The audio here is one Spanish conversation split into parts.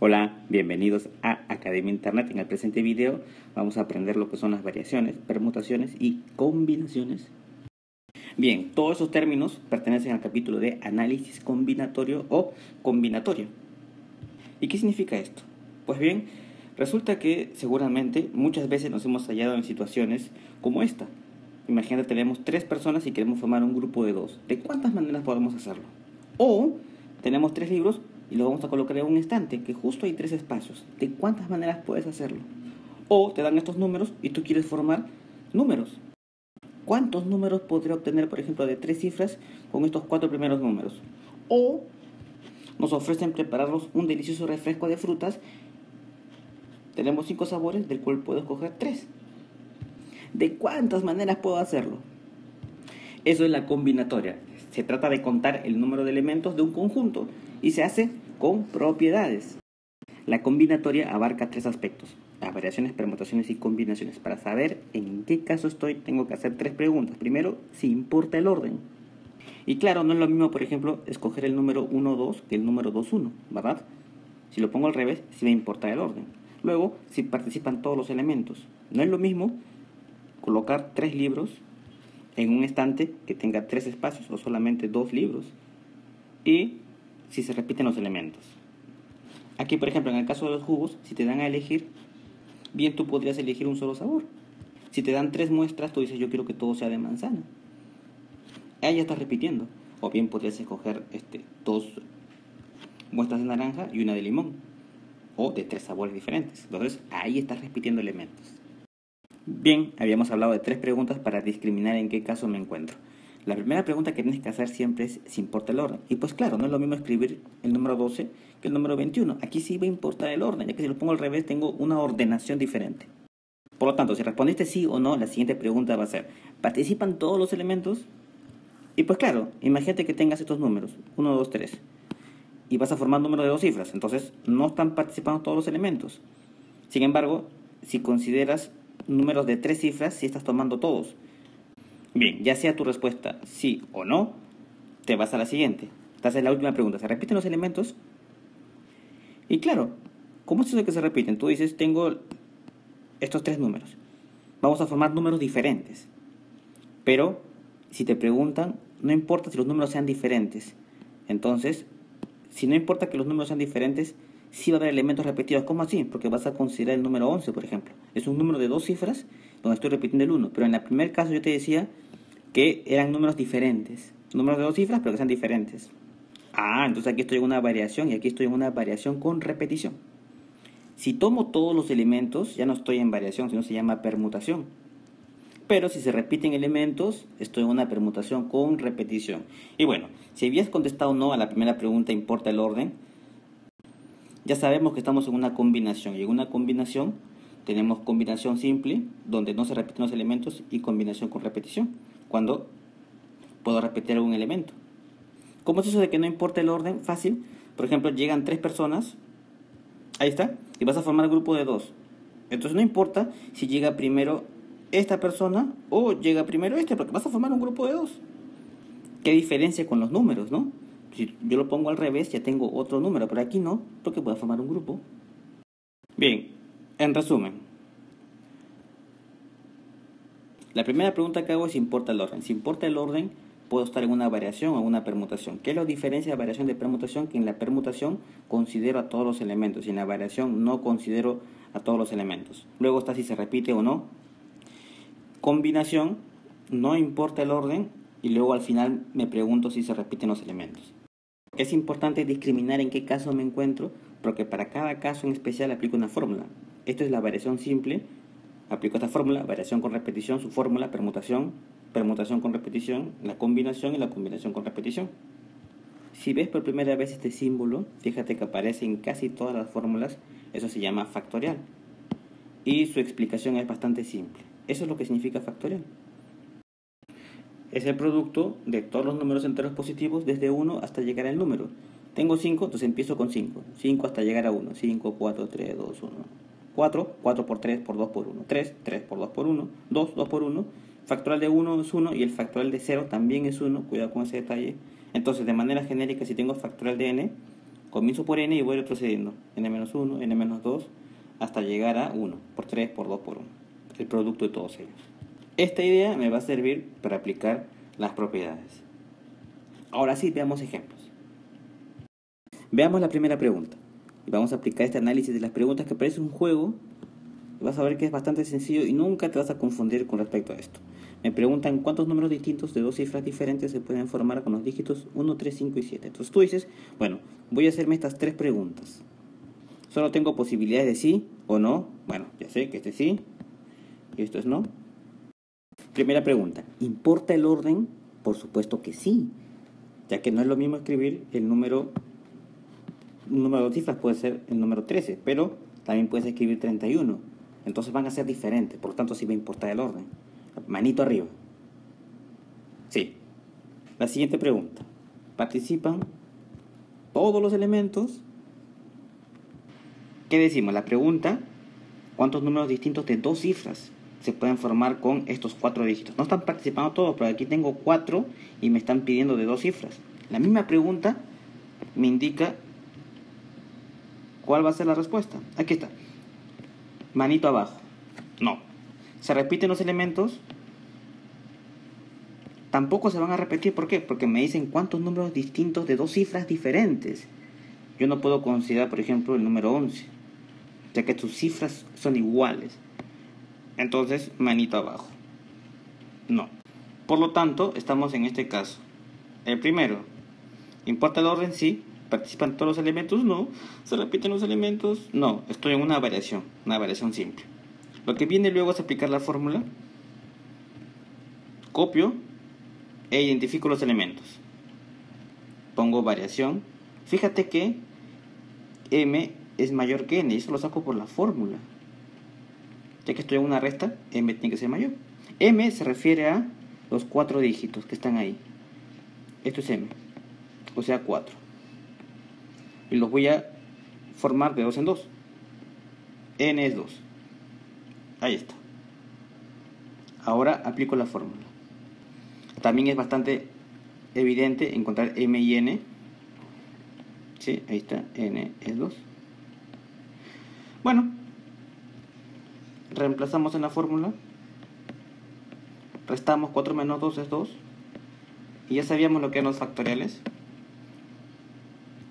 Hola, bienvenidos a Academia Internet. En el presente video vamos a aprender lo que son las variaciones, permutaciones y combinaciones. Bien, todos esos términos pertenecen al capítulo de análisis combinatorio o combinatorio. ¿Y qué significa esto? Pues bien, resulta que seguramente muchas veces nos hemos hallado en situaciones como esta. Imagínate, tenemos 3 personas y queremos formar un grupo de 2. ¿De cuántas maneras podemos hacerlo? O tenemos 3 libros y los vamos a colocar en un estante, que justo hay 3 espacios. ¿De cuántas maneras puedes hacerlo? O te dan estos números y tú quieres formar números. ¿Cuántos números podría obtener, por ejemplo, de 3 cifras con estos 4 primeros números? O nos ofrecen prepararnos un delicioso refresco de frutas. Tenemos 5 sabores, del cual puedo escoger 3. ¿De cuántas maneras puedo hacerlo? Eso es la combinatoria. Se trata de contar el número de elementos de un conjunto y se hace con propiedades. La combinatoria abarca 3 aspectos: las variaciones, permutaciones y combinaciones. Para saber en qué caso estoy, tengo que hacer 3 preguntas. Primero, si importa el orden. Y claro, no es lo mismo, por ejemplo, escoger el número 1, 2 que el número 2, 1, ¿verdad? Si lo pongo al revés, sí me importa el orden. Luego, si participan todos los elementos. No es lo mismo colocar 3 libros en un estante que tenga 3 espacios o solamente 2 libros. Y si se repiten los elementos. Aquí, por ejemplo, en el caso de los jugos, si te dan a elegir, bien tú podrías elegir un solo sabor. Si te dan 3 muestras, tú dices yo quiero que todo sea de manzana. Ahí ya estás repitiendo. O bien podrías escoger 2 muestras de naranja y una de limón. O de 3 sabores diferentes. Entonces ahí estás repitiendo elementos. Bien, habíamos hablado de 3 preguntas para discriminar en qué caso me encuentro. La primera pregunta que tienes que hacer siempre es si importa el orden. Y pues claro, no es lo mismo escribir el número 12 que el número 21. Aquí sí va a importar el orden, ya que si lo pongo al revés tengo una ordenación diferente. Por lo tanto, si respondiste sí o no, la siguiente pregunta va a ser: ¿participan todos los elementos? Y pues claro, imagínate que tengas estos números, 1, 2, 3. Y vas a formar un número de 2 cifras, entonces no están participando todos los elementos. Sin embargo, si consideras números de 3 cifras, sí estás tomando todos. Bien, ya sea tu respuesta sí o no, te vas a la siguiente. Esta es la última pregunta. ¿Se repiten los elementos? Y claro, ¿cómo es eso de que se repiten? Tú dices, tengo estos 3 números. Vamos a formar números diferentes. Pero, si te preguntan, no importa si los números sean diferentes. Entonces, si no importa que los números sean diferentes, sí va a haber elementos repetidos. ¿Cómo así? Porque vas a considerar el número 11, por ejemplo. Es un número de 2 cifras donde estoy repitiendo el 1. Pero en el primer caso yo te decía que eran números diferentes. Números de 2 cifras, pero que sean diferentes. Entonces aquí estoy en una variación y aquí estoy en una variación con repetición. Si tomo todos los elementos, ya no estoy en variación, sino se llama permutación. Pero si se repiten elementos, estoy en una permutación con repetición. Y bueno, si habías contestado no a la primera pregunta, ¿importa el orden? Ya sabemos que estamos en una combinación. Y en una combinación tenemos combinación simple, donde no se repiten los elementos, y combinación con repetición, cuando puedo repetir algún elemento. ¿Cómo es eso de que no importa el orden? Fácil. Por ejemplo, llegan 3 personas, ahí está, y vas a formar un grupo de 2. Entonces no importa si llega primero esta persona o llega primero porque vas a formar un grupo de 2. ¿Qué diferencia con los números, no? Si yo lo pongo al revés, ya tengo otro número, pero aquí no, porque voy a formar un grupo. Bien, en resumen, la primera pregunta que hago es si importa el orden. Si importa el orden, puedo estar en una variación o una permutación. ¿Qué es la diferencia de variación de permutación? Que en la permutación considero a todos los elementos y en la variación no considero a todos los elementos. Luego está si se repite o no. Combinación, no importa el orden, y luego al final me pregunto si se repiten los elementos. Es importante discriminar en qué caso me encuentro, porque para cada caso en especial aplico una fórmula. Esto es la variación simple, aplico esta fórmula, variación con repetición, su fórmula, permutación, permutación con repetición, la combinación y la combinación con repetición. Si ves por primera vez este símbolo, fíjate que aparece en casi todas las fórmulas, eso se llama factorial. Y su explicación es bastante simple. Eso es lo que significa factorial. Es el producto de todos los números enteros positivos desde 1 hasta llegar al número. Tengo 5, entonces empiezo con 5. 5 hasta llegar a 1. 5, 4, 3, 2, 1. 4, 4 por 3 por 2 por 1. 3, 3 por 2 por 1. 2, 2 por 1. Factorial de 1 es 1 y el factorial de 0 también es 1. Cuidado con ese detalle. Entonces, de manera genérica, si tengo factorial de n, Comienzo por n y voy retrocediendo. n-1, n-2, hasta llegar a 1, por 3, por 2, por 1. El producto de todos ellos. Esta idea me va a servir para aplicar las propiedades. Ahora sí, veamos ejemplos. Veamos la primera pregunta. Y vamos a aplicar este análisis de las preguntas que parece un juego. Vas a ver que es bastante sencillo y nunca te vas a confundir con respecto a esto. Me preguntan cuántos números distintos de dos cifras diferentes se pueden formar con los dígitos 1, 3, 5 y 7. Entonces tú dices, bueno, voy a hacerme estas tres preguntas. Solo tengo posibilidades de sí o no. Bueno, ya sé que este es sí y esto es no. Primera pregunta, ¿importa el orden? Por supuesto que sí, ya que no es lo mismo escribir un número de dos cifras, puede ser el número 13, pero también puedes escribir 31. Entonces van a ser diferentes, por lo tanto sí va a importar el orden. Manito arriba. Sí. La siguiente pregunta, ¿participan todos los elementos? ¿Qué decimos? La pregunta, ¿cuántos números distintos de dos cifras se pueden formar con estos 4 dígitos? No están participando todos, pero aquí tengo 4 y me están pidiendo de 2 cifras. La misma pregunta me indica cuál va a ser la respuesta. Aquí está. Manito abajo. No. ¿Se repiten los elementos? Tampoco se van a repetir. ¿Por qué? Porque me dicen cuántos números distintos de 2 cifras diferentes. Yo no puedo considerar, por ejemplo, el número 11, ya que sus cifras son iguales. Entonces, manito abajo. No. Por lo tanto, estamos en este caso. El primero, ¿importa el orden? Sí. ¿Participan todos los elementos? No. ¿Se repiten los elementos? No. Estoy en una variación simple. Lo que viene luego es aplicar la fórmula. Copio e identifico los elementos. Pongo variación. Fíjate que m es mayor que n, y eso lo saco por la fórmula. Ya que estoy en una resta, m tiene que ser mayor. M se refiere a los 4 dígitos que están ahí. Esto es m, o sea 4. Y los voy a formar de 2 en 2. N es 2. Ahí está. Ahora aplico la fórmula. También es bastante evidente encontrar m y n. Sí, ahí está, n es 2. Bueno, reemplazamos en la fórmula. Restamos 4 menos 2 es 2. Y ya sabíamos lo que eran los factoriales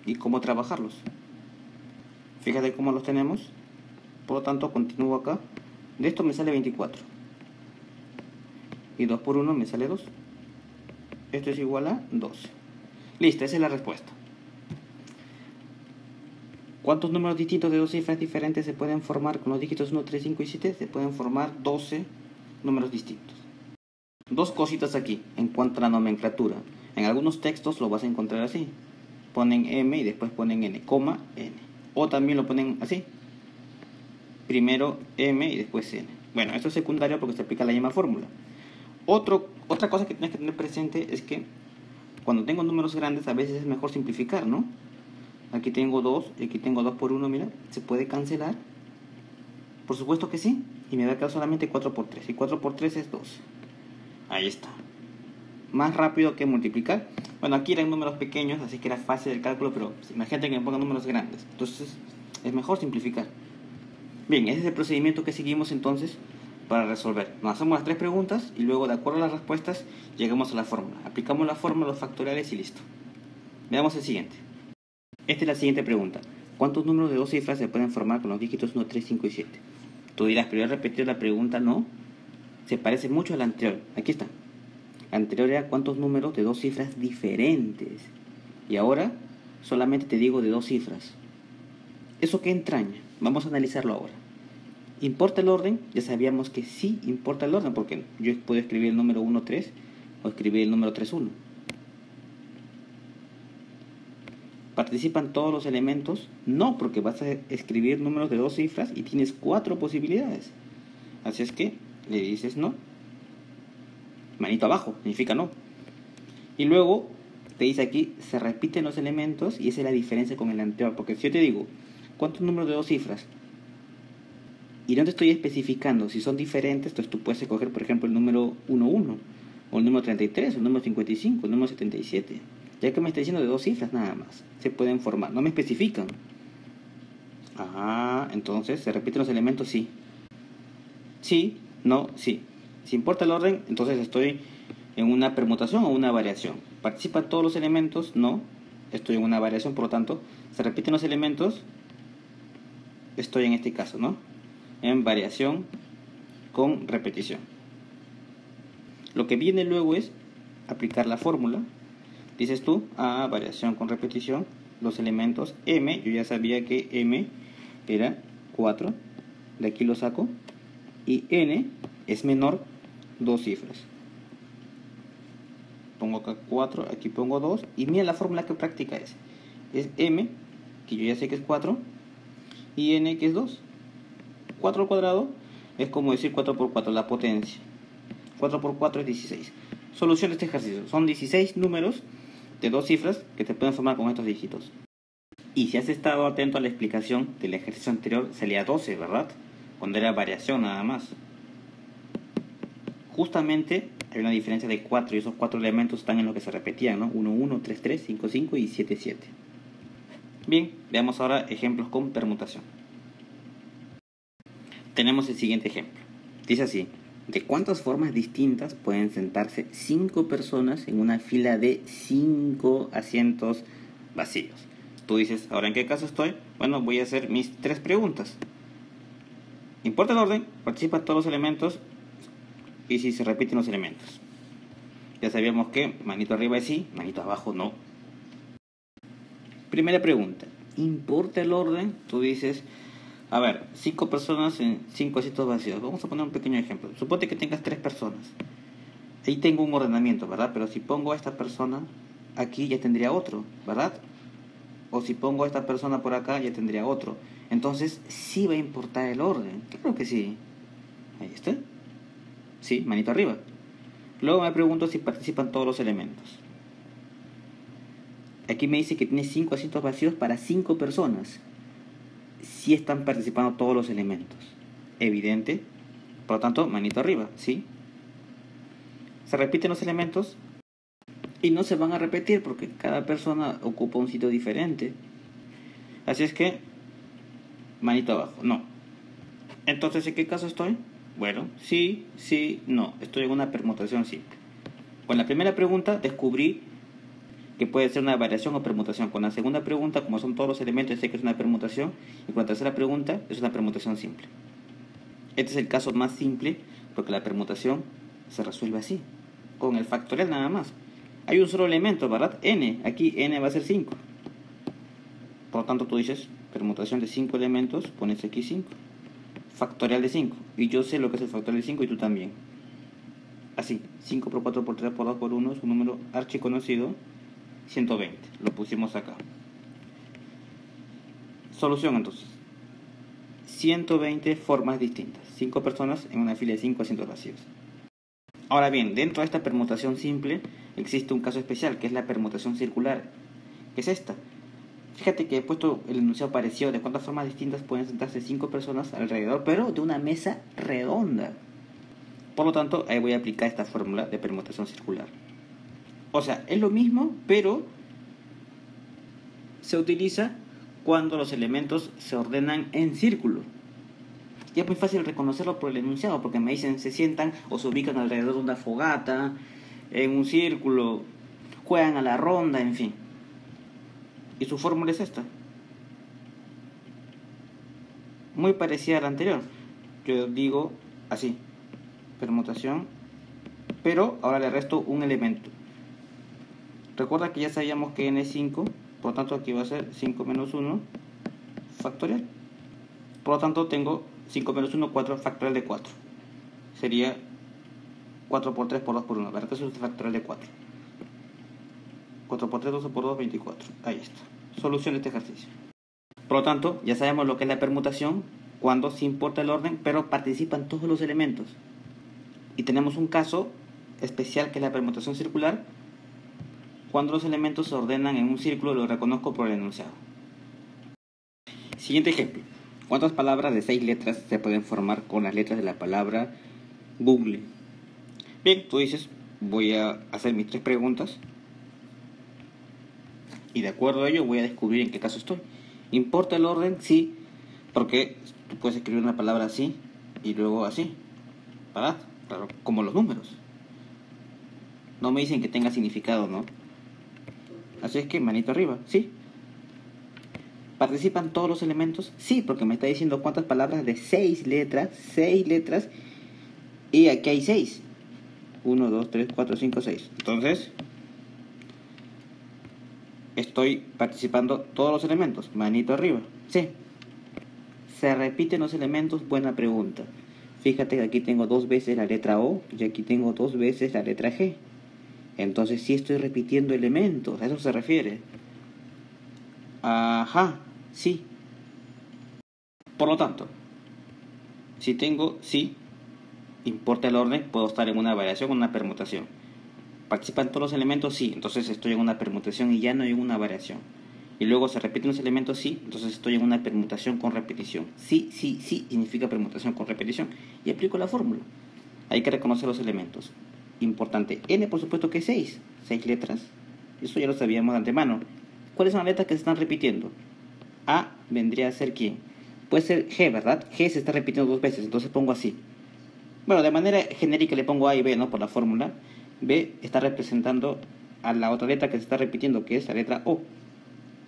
y cómo trabajarlos. Fíjate cómo los tenemos. Por lo tanto, continúo acá. De esto me sale 24. Y 2 por 1 me sale 2. Esto es igual a 12. Listo, esa es la respuesta. ¿Cuántos números distintos de dos cifras diferentes se pueden formar con los dígitos 1, 3, 5 y 7? Se pueden formar 12 números distintos. Dos cositas aquí en cuanto a la nomenclatura. En algunos textos lo vas a encontrar así. Ponen m y después ponen n, coma, n. O también lo ponen así. Primero m y después n. Bueno, esto es secundario porque se aplica la misma fórmula. Otra cosa que tienes que tener presente es que cuando tengo números grandes a veces es mejor simplificar, ¿no? Aquí tengo 2 y aquí tengo 2 por 1, mira. ¿Se puede cancelar? Por supuesto que sí. Y me va a quedar solamente 4 por 3. Y 4 por 3 es 12. Ahí está. Más rápido que multiplicar. Bueno, aquí eran números pequeños, así que era fácil el cálculo, pero imagínate que me pongan números grandes. Entonces, es mejor simplificar. Bien, ese es el procedimiento que seguimos entonces para resolver. Nos hacemos las 3 preguntas y luego, de acuerdo a las respuestas, llegamos a la fórmula. Aplicamos la fórmula, los factoriales y listo. Veamos el siguiente. Esta es la siguiente pregunta. ¿Cuántos números de dos cifras se pueden formar con los dígitos 1, 3, 5 y 7? Tú dirás, pero he repetido la pregunta, no. Se parece mucho a la anterior. Aquí está. La anterior era cuántos números de dos cifras diferentes. Y ahora solamente te digo de dos cifras. ¿Eso qué entraña? Vamos a analizarlo ahora. ¿Importa el orden? Ya sabíamos que sí importa el orden, porque yo puedo escribir el número 1, 3 o escribir el número 3, 1. ¿Participan todos los elementos? No, porque vas a escribir números de dos cifras y tienes 4 posibilidades. Así es que le dices no. Manito abajo, significa no. Y luego te dice aquí, se repiten los elementos y esa es la diferencia con el anterior. Porque si yo te digo, ¿cuántos números de dos cifras? Y no te estoy especificando si son diferentes, entonces tú puedes escoger, por ejemplo, el número 11, o el número 33, o el número 55, el número 77. Ya que me está diciendo de 2 cifras nada más. Se pueden formar, no me especifican. Entonces, ¿se repiten los elementos? Sí. Sí, no, sí. Si importa el orden, entonces estoy en una permutación o una variación. ¿Participan todos los elementos? No. Estoy en una variación, por lo tanto, ¿se repiten los elementos? Estoy en este caso, ¿no? En variación con repetición. Lo que viene luego es aplicar la fórmula. Dices tú, variación con repetición, los elementos m, yo ya sabía que m era 4, de aquí lo saco, y n es menor 2 cifras. Pongo acá 4, aquí pongo 2, y mira la fórmula que práctica es m, que yo ya sé que es 4, y n que es 2. 4 al cuadrado es como decir 4 por 4, la potencia. 4 por 4 es 16. Solución de este ejercicio. Son 16 números de 2 cifras que te pueden formar con estos dígitos. Y si has estado atento a la explicación del ejercicio anterior, salía 12, ¿verdad? Cuando era variación nada más. Justamente hay una diferencia de 4 y esos 4 elementos están en lo que se repetían, ¿no? 1, 1, 3, 3, 5, 5 y 7, 7. Bien, veamos ahora ejemplos con permutación. Tenemos el siguiente ejemplo. Dice así: ¿de cuántas formas distintas pueden sentarse 5 personas en una fila de 5 asientos vacíos? Tú dices, ¿ahora en qué caso estoy? Bueno, voy a hacer mis 3 preguntas. ¿Importa el orden? ¿Participan todos los elementos? Y si se repiten los elementos. Ya sabíamos que manito arriba es sí, manito abajo no. Primera pregunta, ¿importa el orden? Tú dices, a ver, 5 personas en 5 asientos vacíos. Vamos a poner un pequeño ejemplo. Suponte que tengas 3 personas. Ahí tengo un ordenamiento, ¿verdad? Pero si pongo a esta persona aquí, ya tendría otro, ¿verdad? O si pongo a esta persona por acá, ya tendría otro. Entonces, sí va a importar el orden. Claro que sí. Ahí está. Sí, manito arriba. Luego me pregunto si participan todos los elementos. Aquí me dice que tiene 5 asientos vacíos para 5 personas. Sí están participando todos los elementos. Evidente. Por lo tanto, manito arriba, ¿sí? Se repiten los elementos y no se van a repetir porque cada persona ocupa un sitio diferente. Así es que, manito abajo, no. Entonces, ¿en qué caso estoy? Bueno, sí, sí, no. Estoy en una permutación simple. Con la primera pregunta descubrí que puede ser una variación o permutación. Con la segunda pregunta, como son todos los elementos, sé que es una permutación. Y con la tercera pregunta, es una permutación simple. Este es el caso más simple porque la permutación se resuelve así, con el factorial nada más. Hay un solo elemento, ¿verdad? N. Aquí n va a ser 5. Por lo tanto, tú dices permutación de 5 elementos, pones aquí 5. Factorial de 5. Y yo sé lo que es el factorial de 5 y tú también. Así, 5 por 4 por 3 por 2 por 1 es un número archiconocido, 120. Lo pusimos acá. Solución entonces. 120 formas distintas. 5 personas en una fila de 5 asientos vacíos. Ahora bien, dentro de esta permutación simple existe un caso especial, que es la permutación circular. ¿Qué es esta? Fíjate que he puesto el enunciado parecido de cuántas formas distintas pueden sentarse 5 personas alrededor, pero de una mesa redonda. Por lo tanto, ahí voy a aplicar esta fórmula de permutación circular. O sea, es lo mismo, pero se utiliza cuando los elementos se ordenan en círculo. Y es muy fácil reconocerlo por el enunciado, porque me dicen se sientan o se ubican alrededor de una fogata, en un círculo, juegan a la ronda, en fin. Y su fórmula es esta. Muy parecida a la anterior. Yo digo así, permutación, pero ahora le resto un elemento. Recuerda que ya sabíamos que n es 5, por lo tanto aquí va a ser 5 menos 1 factorial. Por lo tanto tengo 5 menos 1, 4 factorial de 4. Sería 4 por 3 por 2 por 1. ¿Verdad que eso es factorial de 4? 4 por 3, 12 por 2, 24. Ahí está. Solución de este ejercicio. Por lo tanto, ya sabemos lo que es la permutación, cuando se importa el orden, pero participan todos los elementos. Y tenemos un caso especial que es la permutación circular, cuando los elementos se ordenan en un círculo. Lo reconozco por el enunciado. Siguiente ejemplo. ¿Cuántas palabras de 6 letras se pueden formar con las letras de la palabra Google? Bien, tú dices, voy a hacer mis 3 preguntas. Y de acuerdo a ello voy a descubrir en qué caso estoy. ¿Importa el orden? Sí, porque tú puedes escribir una palabra así y luego así, ¿verdad? Claro, como los números. No me dicen que tenga significado, ¿no? Así es que manito arriba, ¿sí? ¿Participan todos los elementos? Sí, porque me está diciendo cuántas palabras de 6 letras, y aquí hay 6. 1, 2, 3, 4, 5, 6. Entonces, estoy participando todos los elementos. Manito arriba. Sí. ¿Se repiten los elementos? Buena pregunta. Fíjate que aquí tengo 2 veces la letra O y aquí tengo 2 veces la letra G. Entonces sí estoy repitiendo elementos, a eso se refiere. Ajá, sí. Por lo tanto, si tengo sí, importa el orden, puedo estar en una variación o una permutación. ¿Participan todos los elementos? Sí, entonces estoy en una permutación y ya no en una variación. Y luego se repiten los elementos, sí, entonces estoy en una permutación con repetición. Sí, sí, sí significa permutación con repetición. Y aplico la fórmula. Hay que reconocer los elementos. Importante, N por supuesto que es 6 letras. Eso ya lo sabíamos de antemano. ¿Cuáles son las letras que se están repitiendo? A vendría a ser ¿quién? Puede ser G, ¿verdad? G se está repitiendo 2 veces, entonces pongo así. Bueno, de manera genérica le pongo A y B, ¿no? Por la fórmula. B está representando a la otra letra que se está repitiendo, que es la letra O,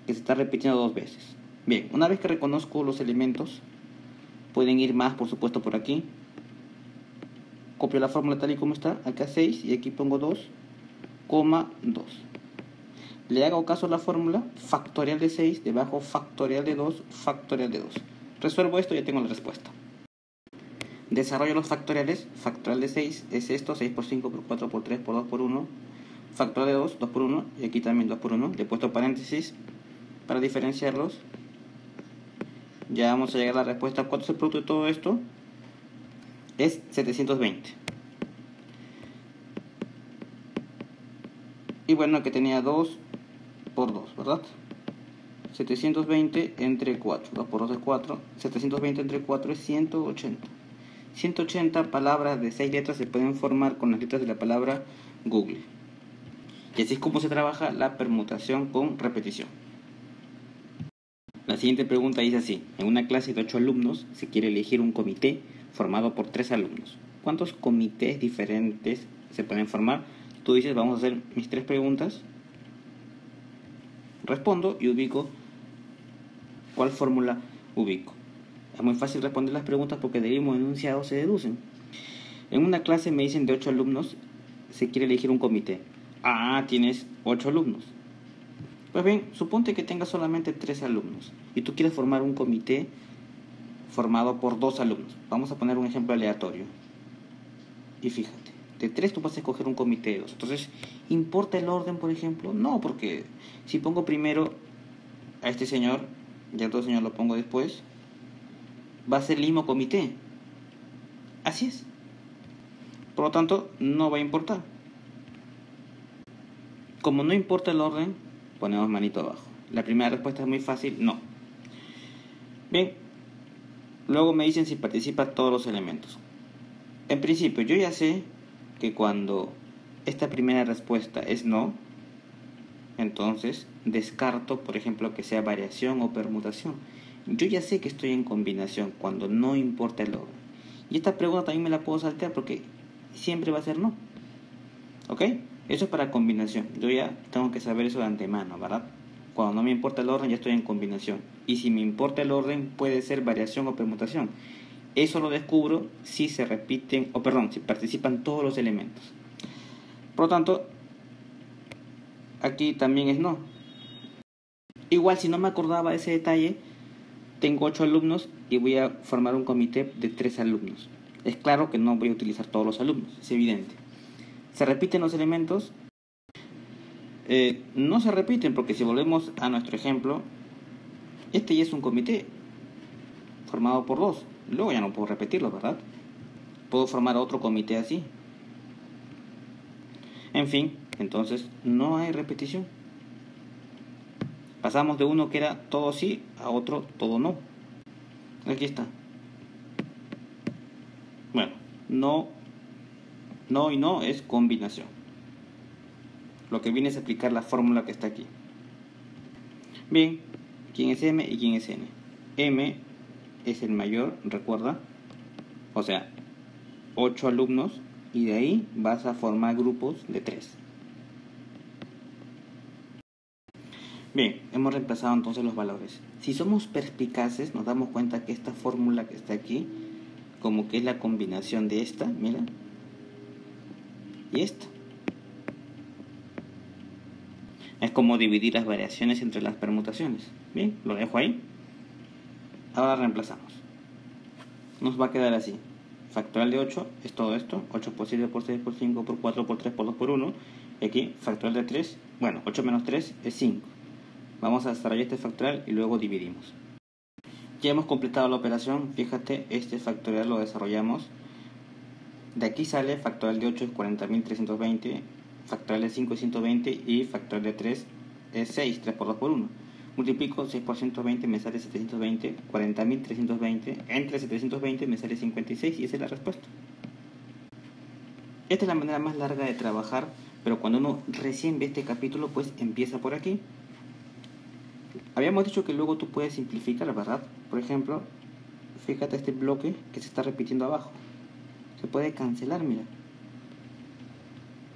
que se está repitiendo 2 veces. Bien, una vez que reconozco los elementos, pueden ir más, por supuesto, por aquí. Copio la fórmula tal y como está, acá 6 y aquí pongo 2, 2. Le hago caso a la fórmula, factorial de 6, debajo factorial de 2, factorial de 2. Resuelvo esto y ya tengo la respuesta. Desarrollo los factoriales. Factorial de 6 es esto, 6 por 5 por 4 por 3 por 2 por 1. Factorial de 2, 2 por 1. Y aquí también 2 por 1. Le he puesto paréntesis para diferenciarlos. Ya vamos a llegar a la respuesta. ¿Cuánto es el producto de todo esto? Es 720. Y bueno, que tenía 2 por 2, ¿verdad? 720 entre 4. 2 por 2 es 4. 720 entre 4 es 180. 180 palabras de 6 letras se pueden formar con las letras de la palabra Google. Y así es como se trabaja la permutación con repetición. La siguiente pregunta dice así: en una clase de 8 alumnos se quiere elegir un comité formado por 3 alumnos. ¿Cuántos comités diferentes se pueden formar? Tú dices, vamos a hacer mis 3 preguntas. Respondo y ubico cuál fórmula ubico. Es muy fácil responder las preguntas porque del mismo enunciado se deducen. En una clase me dicen de 8 alumnos se quiere elegir un comité. Ah, tienes 8 alumnos. Pues bien, suponte que tengas solamente 3 alumnos y tú quieres formar un comité formado por 2 alumnos. Vamos a poner un ejemplo aleatorio. Y fíjate, de 3 tú vas a escoger un comité de 2. Entonces, ¿importa el orden, por ejemplo? No, porque si pongo primero a este señor y al otro señor lo pongo después, va a ser el mismo comité. Así es. Por lo tanto, no va a importar. Como no importa el orden, ponemos manito abajo. La primera respuesta es muy fácil, no. Bien, luego me dicen si participan todos los elementos. En principio, yo ya sé que cuando esta primera respuesta es no, entonces descarto, por ejemplo, que sea variación o permutación. Yo ya sé que estoy en combinación cuando no importa el orden. Y esta pregunta también me la puedo saltear porque siempre va a ser no. ¿Ok? Eso es para combinación. Yo ya tengo que saber eso de antemano, ¿verdad? Cuando no me importa el orden ya estoy en combinación. Y si me importa el orden puede ser variación o permutación. Eso lo descubro si se repiten, si participan todos los elementos. Por lo tanto, aquí también es no. Igual si no me acordaba de ese detalle, tengo 8 alumnos y voy a formar un comité de 3 alumnos. Es claro que no voy a utilizar todos los alumnos, es evidente. ¿Se repiten los elementos? No se repiten porque si volvemos a nuestro ejemplo, este ya es un comité formado por 2. Luego ya no puedo repetirlo, ¿verdad? Puedo formar otro comité así. En fin, entonces no hay repetición. Pasamos de uno que era todo sí a otro todo no. Aquí está. Bueno, no y no es combinación. Lo que viene es aplicar la fórmula que está aquí. Bien, ¿quién es M y quién es N? M es el mayor, recuerda, o sea, 8 alumnos, y de ahí vas a formar grupos de 3. Bien, hemos reemplazado entonces los valores. Si somos perspicaces, nos damos cuenta que esta fórmula que está aquí, como que es la combinación de esta, mira, y esta. Es como dividir las variaciones entre las permutaciones. Bien, lo dejo ahí. Ahora reemplazamos. Nos va a quedar así. Factorial de 8 es todo esto. 8 por 7 por 6 por 5 por 4 por 3 por 2 por 1. Y aquí, factorial de 3. Bueno, 8 menos 3 es 5. Vamos a desarrollar este factorial y luego dividimos. Ya hemos completado la operación. Fíjate, este factorial lo desarrollamos. De aquí sale factorial de 8 es 40.320. Factorial de 5 es 120. Y factorial de 3 es 6. 3 por 2 por 1. Multiplico 6 por 120, me sale 720, 40.320, entre 720 me sale 56 y esa es la respuesta. Esta es la manera más larga de trabajar, pero cuando uno recién ve este capítulo, pues empieza por aquí. Habíamos dicho que luego tú puedes simplificar, ¿verdad? Por ejemplo, fíjate este bloque que se está repitiendo abajo. Se puede cancelar, mira.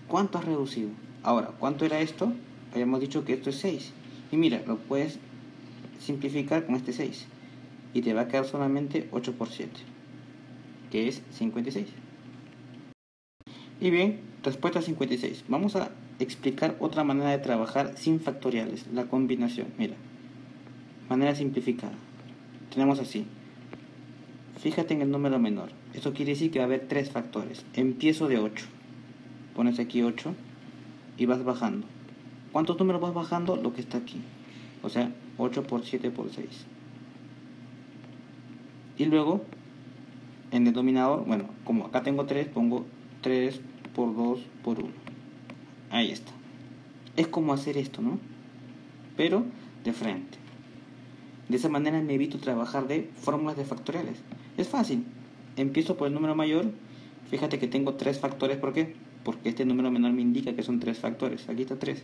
¿Cuánto has reducido? Ahora, ¿cuánto era esto? Habíamos dicho que esto es 6. Y mira, lo puedes simplificar con este 6 y te va a quedar solamente 8 por 7, que es 56. Y bien, respuesta 56. Vamos a explicar otra manera de trabajar sin factoriales, la combinación. Mira, manera simplificada. Tenemos así. Fíjate en el número menor. Esto quiere decir que va a haber 3 factores. Empiezo de 8. Pones aquí 8 y vas bajando. ¿Cuántos números vas bajando? Lo que está aquí. O sea, 8 por 7 por 6. Y luego, en el denominador, bueno, como acá tengo 3, pongo 3 por 2 por 1. Ahí está. Es como hacer esto, ¿no? Pero de frente. De esa manera me evito trabajar de fórmulas de factoriales. Es fácil. Empiezo por el número mayor. Fíjate que tengo 3 factores. ¿Por qué? Porque este número menor me indica que son 3 factores. Aquí está 3.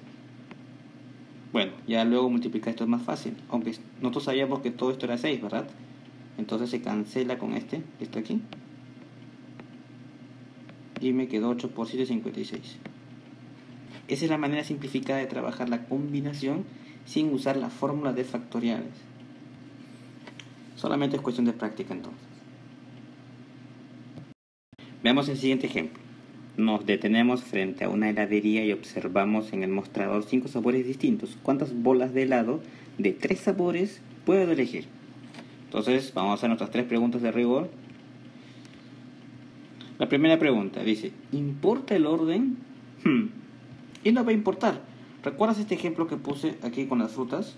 Bueno, ya luego multiplicar esto es más fácil. Aunque nosotros sabíamos que todo esto era 6, ¿verdad? Entonces se cancela con este, que está aquí. Y me quedó 8 por 7, 56. Esa es la manera simplificada de trabajar la combinación sin usar la fórmula de factoriales. Solamente es cuestión de práctica entonces. Veamos el siguiente ejemplo. Nos detenemos frente a una heladería y observamos en el mostrador 5 sabores distintos. ¿Cuántas bolas de helado de 3 sabores puedo elegir? Entonces vamos a hacer nuestras 3 preguntas de rigor. La primera pregunta dice, ¿importa el orden? Y no va a importar. ¿Recuerdas este ejemplo que puse aquí con las frutas?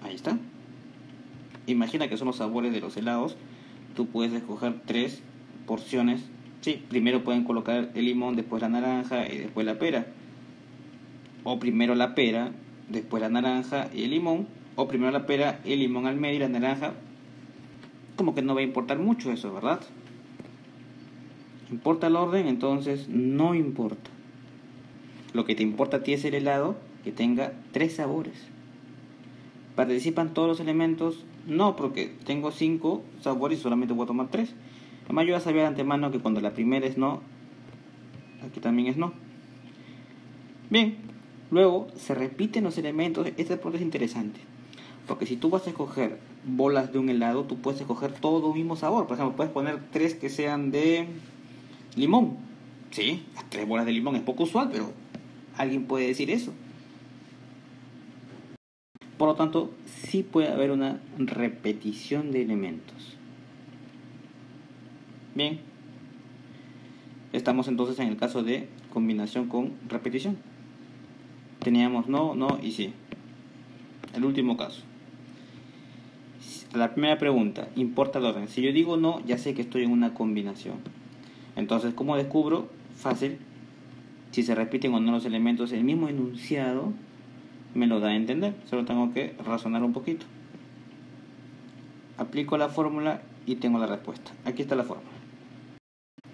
Ahí está. Imagina que son los sabores de los helados. Tú puedes escoger 3 porciones. Sí, primero pueden colocar el limón, después la naranja y después la pera. O primero la pera, después la naranja y el limón. O primero la pera, el limón al medio y la naranja. Como que no va a importar mucho eso, ¿verdad? ¿Importa el orden? Entonces no importa. Lo que te importa a ti es el helado que tenga 3 sabores. ¿Participan todos los elementos? No, porque tengo 5 sabores y solamente voy a tomar 3. Además yo ya sabía de antemano que cuando la primera es no, aquí también es no. Bien, luego se repiten los elementos. Esta pregunta es interesante, porque si tú vas a escoger bolas de un helado, tú puedes escoger todo un mismo sabor. Por ejemplo, puedes poner 3 que sean de limón. Sí, las 3 bolas de limón es poco usual, pero alguien puede decir eso. Por lo tanto, sí puede haber una repetición de elementos. Bien, estamos entonces en el caso de combinación con repetición. Teníamos no, no y sí. El último caso. La primera pregunta, ¿importa el orden? Si yo digo no, ya sé que estoy en una combinación. Entonces, ¿cómo descubro? Fácil. Si se repiten o no los elementos, el mismo enunciado me lo da a entender. Solo tengo que razonar un poquito. Aplico la fórmula y tengo la respuesta. Aquí está la fórmula.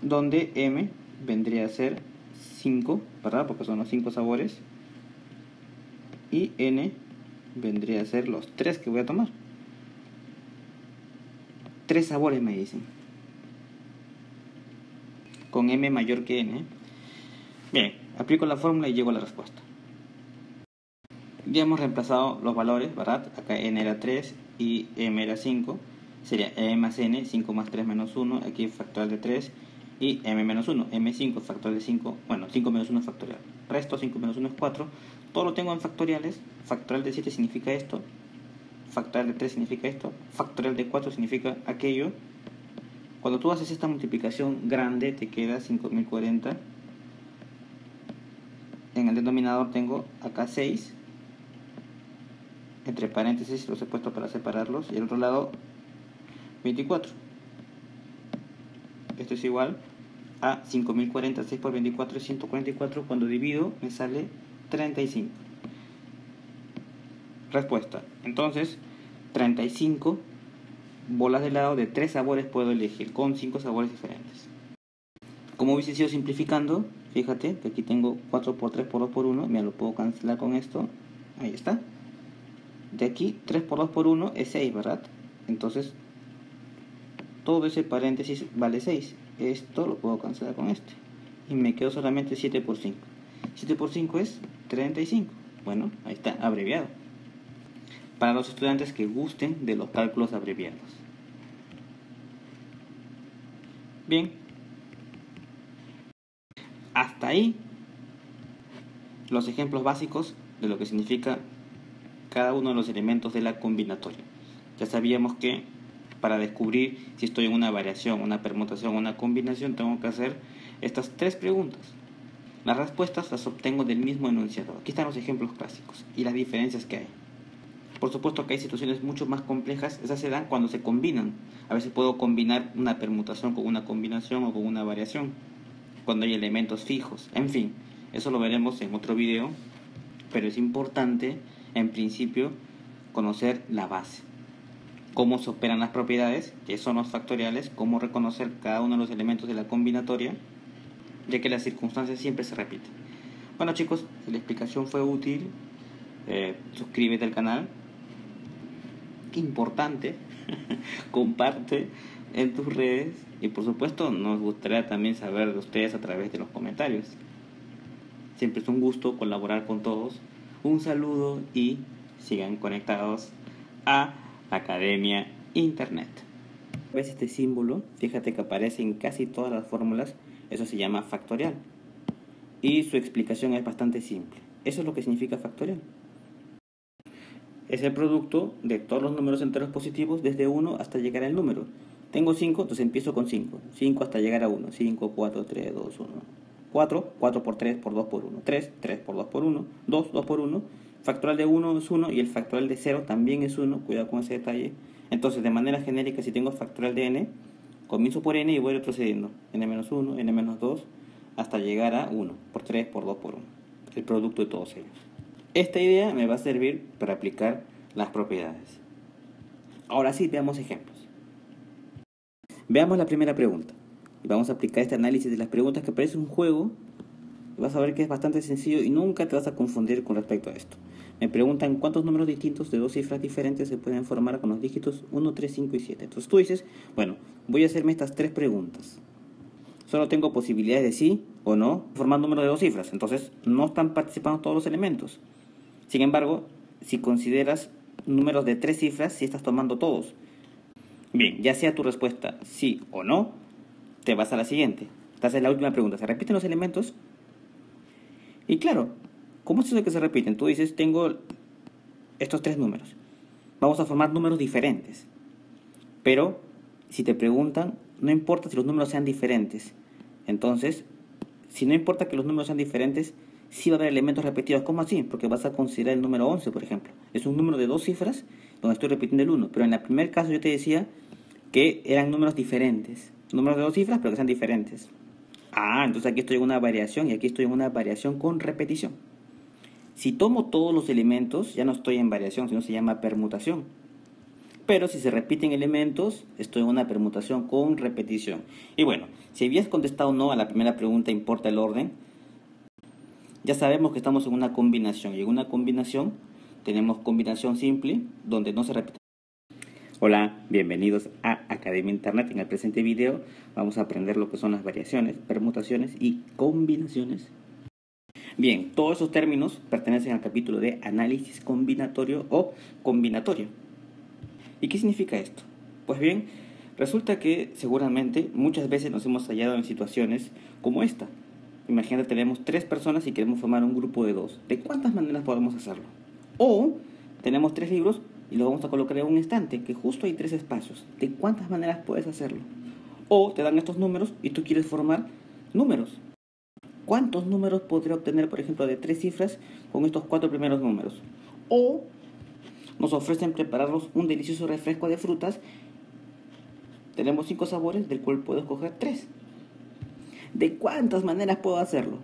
Donde M vendría a ser 5, ¿verdad? Porque son los 5 sabores. y n vendría a ser los 3 que voy a tomar. 3 sabores me dicen, con m mayor que n. Bien, aplico la fórmula y llego a la respuesta. Ya hemos reemplazado los valores, ¿verdad? Acá n era 3 y m era 5. Sería m más n, 5 más 3 menos 1. Aquí factorial de 3 y m menos 1. m5 factorial de 5. Bueno, 5 menos 1 es factorial. Resto 5 menos 1 es 4. Todo lo tengo en factoriales. Factorial de 7 significa esto. Factorial de 3 significa esto. Factorial de 4 significa aquello. Cuando tú haces esta multiplicación grande te queda 5040. En el denominador tengo acá 6. Entre paréntesis los he puesto para separarlos. Y al otro lado 24. Esto es igual a 5040. 6 por 24 es 144. Cuando divido me sale 35. Respuesta. Entonces 35 bolas de helado de 3 sabores puedo elegir, con 5 sabores diferentes. Como hubiese sido simplificando, fíjate que aquí tengo 4 por 3 por 2 por 1. Me lo puedo cancelar con esto. Ahí está. De aquí 3 por 2 por 1 es 6, ¿verdad? Entonces todo ese paréntesis vale 6. Esto lo puedo cancelar con este. Y me quedo solamente 7 por 5. 7 por 5 es 35. Bueno, ahí está, abreviado. Para los estudiantes que gusten de los cálculos abreviados. Bien. Hasta ahí los ejemplos básicos de lo que significa cada uno de los elementos de la combinatoria. Ya sabíamos que para descubrir si estoy en una variación, una permutación o una combinación, tengo que hacer estas 3 preguntas. Las respuestas las obtengo del mismo enunciado. Aquí están los ejemplos clásicos y las diferencias que hay. Por supuesto que hay situaciones mucho más complejas. Esas se dan cuando se combinan. A veces puedo combinar una permutación con una combinación o con una variación, cuando hay elementos fijos. En fin, eso lo veremos en otro video, pero es importante en principio conocer la base, cómo se operan las propiedades, que son los factoriales, cómo reconocer cada uno de los elementos de la combinatoria, ya que las circunstancias siempre se repiten. Bueno chicos, si la explicación fue útil, suscríbete al canal, importante, comparte en tus redes y por supuesto nos gustaría también saber de ustedes a través de los comentarios. Siempre es un gusto colaborar con todos. Un saludo y sigan conectados a Academia Internet. ¿Ves este símbolo? Fíjate que aparece en casi todas las fórmulas. Eso se llama factorial. Y su explicación es bastante simple. Eso es lo que significa factorial. Es el producto de todos los números enteros positivos desde 1 hasta llegar al número. Tengo 5, entonces empiezo con 5. 5 hasta llegar a 1. 5, 4, 3, 2, 1. 4, 4 por 3 por 2 por 1. 3, 3 por 2 por 1. 2, 2 por 1. Factorial de 1 es 1 y el factorial de 0 también es 1. Cuidado con ese detalle. Entonces, de manera genérica, si tengo factorial de n, comienzo por n y voy retrocediendo. n-1, n-2, hasta llegar a 1. Por 3, por 2, por 1. El producto de todos ellos. Esta idea me va a servir para aplicar las propiedades. Ahora sí, veamos ejemplos. Veamos la primera pregunta. Y vamos a aplicar este análisis de las preguntas que parece un juego. Y vas a ver que es bastante sencillo y nunca te vas a confundir con respecto a esto. Me preguntan cuántos números distintos de 2 cifras diferentes se pueden formar con los dígitos 1, 3, 5 y 7. Entonces tú dices, bueno, voy a hacerme estas 3 preguntas. Solo tengo posibilidades de sí o no formar números de 2 cifras. Entonces no están participando todos los elementos. Sin embargo, si consideras números de 3 cifras, sí estás tomando todos. Bien, ya sea tu respuesta sí o no, te vas a la siguiente. Esta es la última pregunta. ¿Se repiten los elementos? Y claro, ¿cómo es eso que se repiten? Tú dices, tengo estos 3 números. Vamos a formar números diferentes. Pero, si te preguntan, no importa si los números sean diferentes. Entonces, si no importa que los números sean diferentes, sí va a haber elementos repetidos. ¿Cómo así? Porque vas a considerar el número 11, por ejemplo. Es un número de 2 cifras donde estoy repitiendo el 1. Pero en el primer caso yo te decía que eran números diferentes. Números de 2 cifras, pero que sean diferentes. Ah, entonces aquí estoy en una variación y aquí estoy en una variación con repetición. Si tomo todos los elementos, ya no estoy en variación, sino se llama permutación. Pero si se repiten elementos, estoy en una permutación con repetición. Y bueno, si habías contestado no a la primera pregunta, importa el orden, Ya sabemos que estamos en una combinación y en una combinación tenemos combinación simple donde no se repite. Hola, bienvenidos a Academia Internet. En el presente video vamos a aprender lo que son las variaciones, permutaciones y combinaciones. Bien, todos esos términos pertenecen al capítulo de análisis combinatorio o combinatorio. ¿Y qué significa esto? Pues bien, resulta que seguramente muchas veces nos hemos hallado en situaciones como esta. Imagínate, tenemos 3 personas y queremos formar un grupo de 2. ¿De cuántas maneras podemos hacerlo? O tenemos 3 libros y los vamos a colocar en un estante, que justo hay 3 espacios. ¿De cuántas maneras puedes hacerlo? O te dan estos números y tú quieres formar números. ¿Cuántos números podría obtener, por ejemplo, de 3 cifras con estos 4 primeros números? O nos ofrecen prepararnos un delicioso refresco de frutas. Tenemos 5 sabores, del cual puedo escoger 3. ¿De cuántas maneras puedo hacerlo?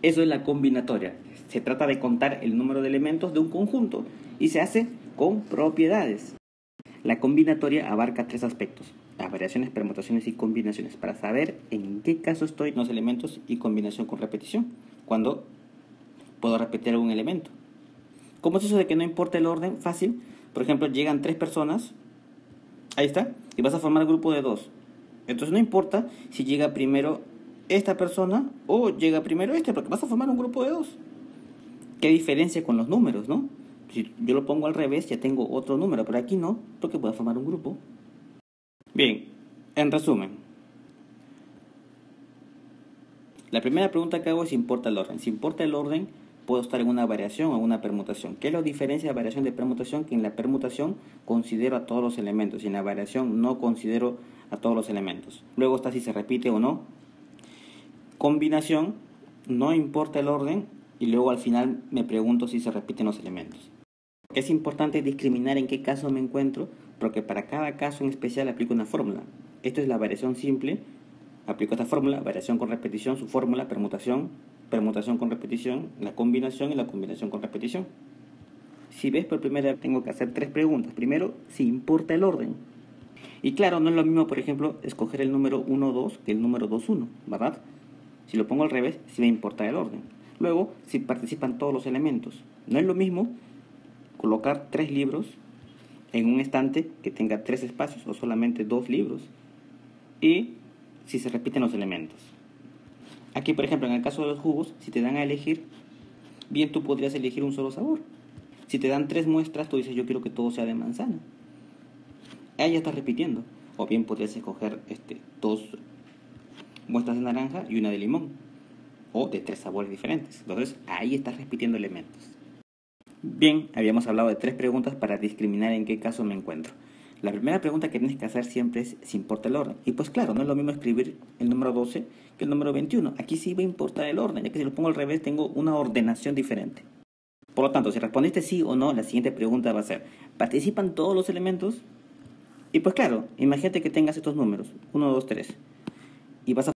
Eso es la combinatoria. Se trata de contar el número de elementos de un conjunto y se hace con propiedades. La combinatoria abarca 3 aspectos: las variaciones, permutaciones y combinaciones, para saber en qué caso estoy en los elementos, y combinación con repetición, cuando puedo repetir algún elemento. ¿Cómo es eso de que no importa el orden? Fácil. Por ejemplo, llegan 3 personas, ahí está, y vas a formar un grupo de 2. Entonces no importa si llega primero esta persona o llega primero porque vas a formar un grupo de 2. ¿Qué diferencia con los números, no? Si yo lo pongo al revés, ya tengo otro número, pero aquí no, porque puedo formar un grupo. Bien, en resumen, la primera pregunta que hago es si importa el orden. Si importa el orden, puedo estar en una variación o una permutación. ¿Qué es la diferencia de variación de permutación? Que en la permutación considero a todos los elementos y en la variación no considero a todos los elementos. Luego está si se repite o no. Combinación, no importa el orden, y luego al final me pregunto si se repiten los elementos. Es importante discriminar en qué caso me encuentro, porque para cada caso en especial aplico una fórmula. Esto es la variación simple. Aplico esta fórmula: variación con repetición, su fórmula, permutación, permutación con repetición, la combinación y la combinación con repetición. Si ves, por primera vez tengo que hacer 3 preguntas. Primero, si importa el orden. Y claro, no es lo mismo, por ejemplo, escoger el número 1, 2 que el número 2, 1, ¿verdad? Si lo pongo al revés, sí me importa el orden. Luego, si participan todos los elementos. No es lo mismo colocar 3 libros en un estante que tenga 3 espacios o solamente 2 libros. Y si se repiten los elementos. Aquí, por ejemplo, en el caso de los jugos, si te dan a elegir, bien tú podrías elegir un solo sabor. Si te dan 3 muestras, tú dices yo quiero que todo sea de manzana. Ahí ya estás repitiendo. O bien podrías escoger 2 muestras de naranja y una de limón. O de 3 sabores diferentes. Entonces ahí estás repitiendo elementos. Bien, habíamos hablado de 3 preguntas para discriminar en qué caso me encuentro. La primera pregunta que tienes que hacer siempre es si importa el orden. Y pues claro, no es lo mismo escribir el número 12 que el número 21. Aquí sí va a importar el orden, ya que si lo pongo al revés tengo una ordenación diferente. Por lo tanto, si respondiste sí o no, la siguiente pregunta va a ser: ¿participan todos los elementos? Y pues claro, imagínate que tengas estos números, 1, 2, 3. Y vas a